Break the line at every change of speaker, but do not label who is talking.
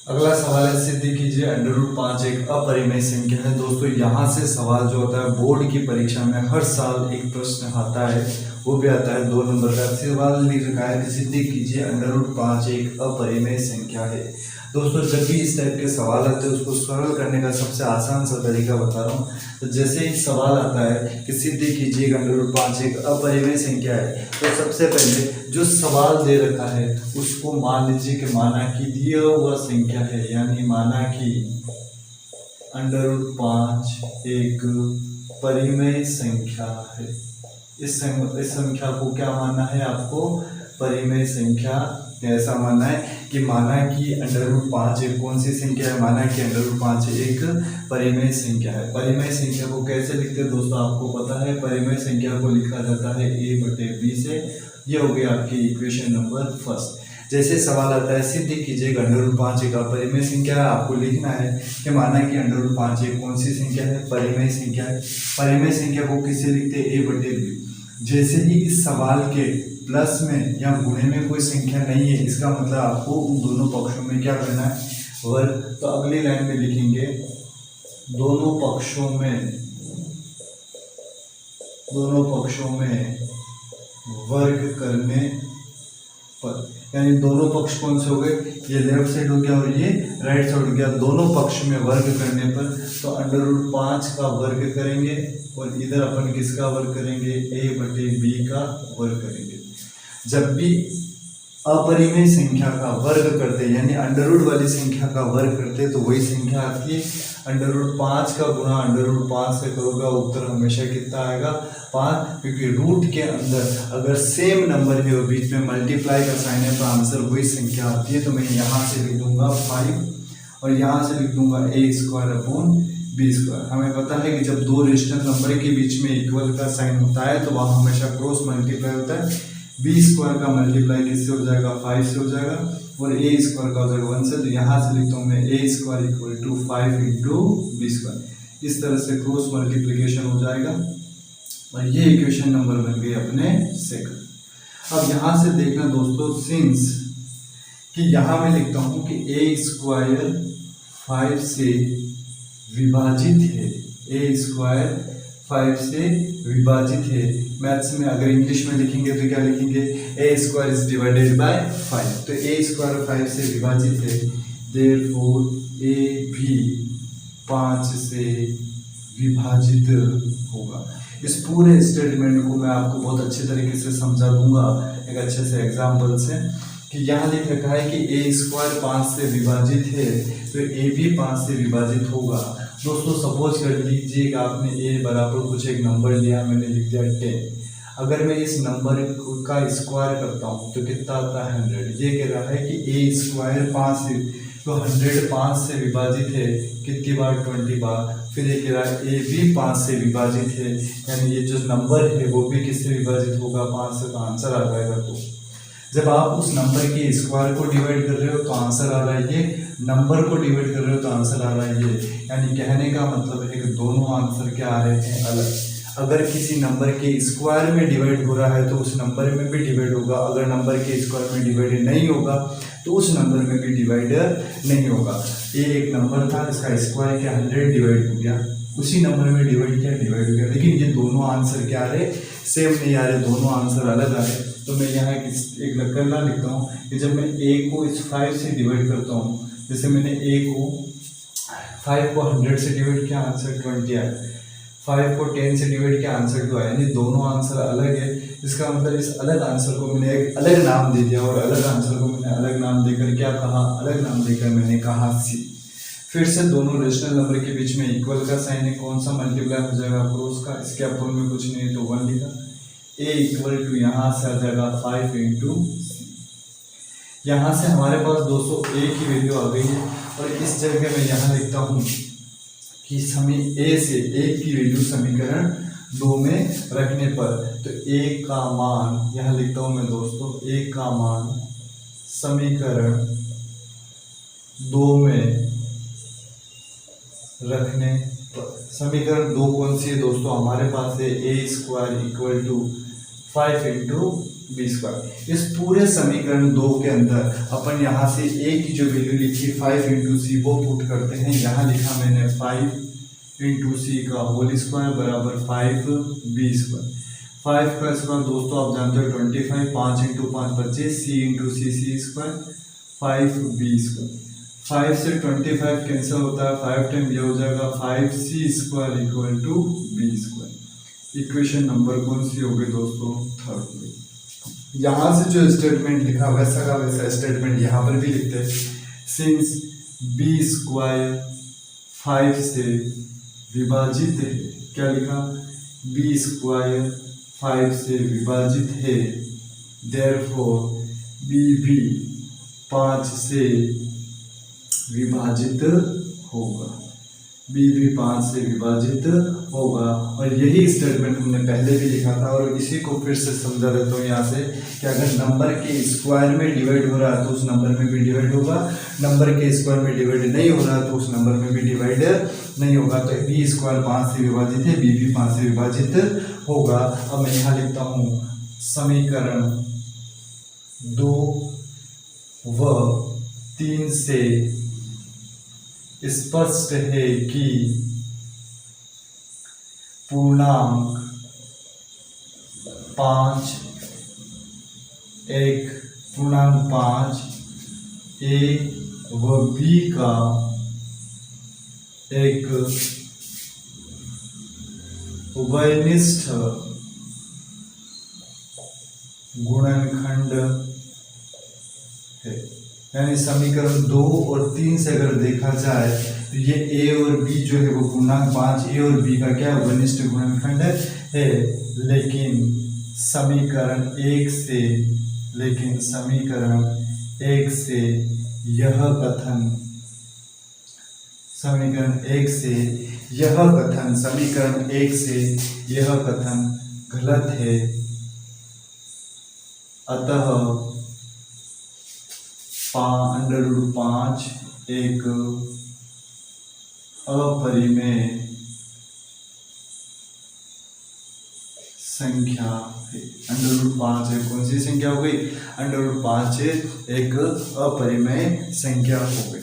अगला सवाल है, सिद्ध कीजिए √5 एक अपरिमेय संख्या है। दोस्तों यहाँ से सवाल जो होता है बोर्ड की परीक्षा में हर साल एक प्रश्न आता है, वो भी आता है 2 नंबर का। सवाल लिख रखा है कि सिद्ध कीजिए √5 एक अपरिमेय संख्या है। दोस्तों जब भी इस टाइप के सवाल आते हैं उसको सरल करने का सबसे आसान सा तरीका बता रहा हूँ। तो जैसे ही सवाल आता है कि सिद्ध कीजिए √5 एक अपरिमेय संख्या है, तो सबसे पहले जो सवाल दे रखा है उसको मान लीजिए कि माना कि दिया हुआ संख्या है, यानी माना कि √5 एक परिमेय संख्या है। इस संख्या को क्या मानना है आपको? परिमेय संख्या। ऐसा मानना है कि माना कि √5 एक कौन सी संख्या है? माना कि √5 एक परिमेय संख्या है। परिमेय संख्या को कैसे लिखते हैं दोस्तों आपको पता है? परिमेय संख्या को लिखा जाता है a/b से। ये हो गई आपकी इक्वेशन नंबर फर्स्ट। जैसे सवाल आता है सिद्ध कीजिएगा √5 एक अपरिमेय संख्या है, आपको लिखना है कि माना कि √5 एक कौन सी संख्या है? परिमेय संख्या है। परिमेय संख्या को किससे लिखते हैं? a/b। जैसे ही इस सवाल के प्लस में या गुणे में कोई संख्या नहीं है, इसका मतलब आपको उन दोनों पक्षों में क्या करना है? वर्ग। तो अगली लाइन में लिखेंगे दोनों पक्षों में वर्ग करने पर, यानी दोनों पक्ष कौन से हो गए? ये लेफ्ट साइड हो गया और ये राइट साइड हो गया। दोनों पक्ष में वर्ग करने पर तो √5 का वर्ग करेंगे और इधर अपन किसका वर्ग करेंगे? a/b का वर्ग करेंगे। जब भी अपरिमेय संख्या का वर्ग करते हैं यानी अंडर वाली संख्या का वर्ग करते हैं तो वही संख्या आती है। √5 का गुणा √5 से करोगे, उत्तर हमेशा कितना आएगा? 5, क्योंकि रूट के अंदर अगर सेम नंबर है और बीच में मल्टीप्लाई का साइन है तो आंसर वही संख्या आती है। तो मैं यहाँ से लिख दूंगा 5 और यहाँ से लिख दूंगा a²/b²। हमें पता है कि जब दो रेशनल नंबर के बीच में इक्वल का साइन होता है तो वहाँ हमेशा क्रॉस मल्टीप्लाई होता है। b² का मल्टीप्लाई किससे हो जाएगा? 5 से हो जाएगा और a² का हो जाएगा 1 से। तो यहाँ से लिखता हूँ मैं a² = 5 × b²। इस तरह से क्रॉस मल्टीप्लिकेशन हो जाएगा और ये इक्वेशन नंबर बन गई अपने सेकंड। अब यहाँ से देखना दोस्तों, सिंस कि यहाँ मैं लिखता हूँ कि a² 5 से विभाजित है, a² 5 से विभाजित है। मैथ्स में अगर इंग्लिश में लिखेंगे तो क्या लिखेंगे? a² is divided by 5। तो a² 5 से विभाजित है, therefore a भी 5 से विभाजित होगा। इस पूरे स्टेटमेंट को मैं आपको बहुत अच्छे तरीके से समझा दूंगा एक अच्छे से एग्जाम्पल से, कि यहाँ लिख रखा है कि a² 5 से विभाजित है तो a भी 5 से विभाजित होगा। दोस्तों सपोज कर लीजिए कि आपने a बराबर कुछ एक नंबर लिया, मैंने लिख दिया 10। अगर मैं इस नंबर का स्क्वायर करता हूँ तो कितना आता है? 100। ये कह रहा है कि a² 5 से, तो 100 5 से विभाजित है कितनी बार? 20 बार। फिर ये कह रहा है a भी 5 से विभाजित है, यानी ये जो नंबर है वो भी किससे विभाजित होगा? 5 से। तो आंसर आ जाएगा। तो जब आप उस नंबर के स्क्वायर को डिवाइड कर रहे हो तो आंसर आ रहा है ये, नंबर को डिवाइड कर रहे हो तो आंसर आ रहा है ये। यानी कहने का मतलब है कि दोनों आंसर क्या आ रहे हैं? अलग। अगर किसी नंबर के स्क्वायर में डिवाइड हो रहा है तो उस नंबर में भी डिवाइड होगा, अगर नंबर के स्क्वायर में डिवाइड नहीं होगा तो उस नंबर में भी डिवाइड नहीं होगा। ये एक नंबर था, इसका स्क्वायर क्या 100 डिवाइड हो गया, उसी नंबर में डिवाइड हो गया, लेकिन ये दोनों आंसर क्या आ रहे? सेम नहीं आ रहे, दोनों आंसर अलग आ रहे। तो मैं यहाँ एक करना लिखता हूँ कि जब मैं a को इस 5 से डिवाइड करता हूँ, जैसे मैंने a को 5 को 100 से डिवाइड किया, आंसर 20 आया। 5 को 10 से डिवाइड किया, आंसर 2 आया। यानी दोनों आंसर अलग है। इसका मतलब इस अलग आंसर को मैंने एक अलग नाम दे दिया और अलग आंसर को मैंने अलग नाम देकर क्या कहा? अलग नाम देकर मैंने कहा c। फिर से दोनों रेशनल नंबर के बीच में इक्वल का साइन है, कौन सा मल्टीप्लाई हो जाएगा? क्रॉस का। इसके अपोन में कुछ नहीं है तो 1 लिखा। a = यहाँ से आ जाएगा 5 × c। यहाँ से हमारे पास दोस्तों a की वैल्यू आ गई है और इस जगह में यहाँ लिखता हूँ कि a की वैल्यू समीकरण 2 में रखने पर, तो a का मान यहाँ लिखता हूँ मैं दोस्तों, a का मान समीकरण 2 में रखने पर। समीकरण 2 कौन सी है दोस्तों? हमारे पास है a² = 5 × बी स्क्वायर। इस पूरे समीकरण 2 के अंदर अपन यहाँ से ए की जो वैल्यू लिखी 5 इंटू सी वो पुट करते हैं। यहाँ लिखा मैंने 5 इंटू सी का होल स्क्वायर बराबर 5 बी स्क्वायर। 5 का स्क्वायर दोस्तों आप जानते हो 25, 5 इंटू 5 25, सी इंटू सी स्क्वायर 5 बी स्क्वायर। 5 से 25 कैंसिल होता है, 5 टाइम ये हो जाएगा 5 C square equal to B square. Equation number कौन सी होगी दोस्तों? थर्ड। यहाँ से जो स्टेटमेंट लिखा वैसा का वैसा स्टेटमेंट यहाँ पर भी लिखते हैं। सिंस बी स्क्वायर 5 से विभाजित है, क्या लिखा? बी स्क्वायर 5 से विभाजित है, देयरफॉर बी भी 5 से विभाजित होगा। बी भी 5 से विभाजित होगा। और यही स्टेटमेंट हमने पहले भी लिखा था और इसी को फिर से समझा देता हूँ यहाँ से कि अगर नंबर के स्क्वायर में डिवाइड हो रहा है तो उस नंबर में भी डिवाइड होगा, नंबर के स्क्वायर में डिवाइड नहीं हो रहा है तो उस नंबर में भी डिवाइड नहीं होगा। तो बी स्क्वायर 5 से विभाजित है, बी भी 5 से विभाजित होगा। अब मैं यहाँ लिखता हूँ समीकरण 2 व 3 से स्पष्ट है कि पूर्णांक 5 ए व बी का एक उभयनिष्ठ गुणनखंड है। यानी समीकरण 2 और 3 से अगर देखा जाए तो ये ए और बी जो है वो पूर्णांक 5 ए और बी का क्या उभयनिष्ठ गुणनखंड है। लेकिन समीकरण 1 से यह कथन गलत है। अतः √5 एक अपरिमेय संख्या है। √5 है, कौन सी संख्या हो गई? √5 एक अपरिमेय संख्या हो गई।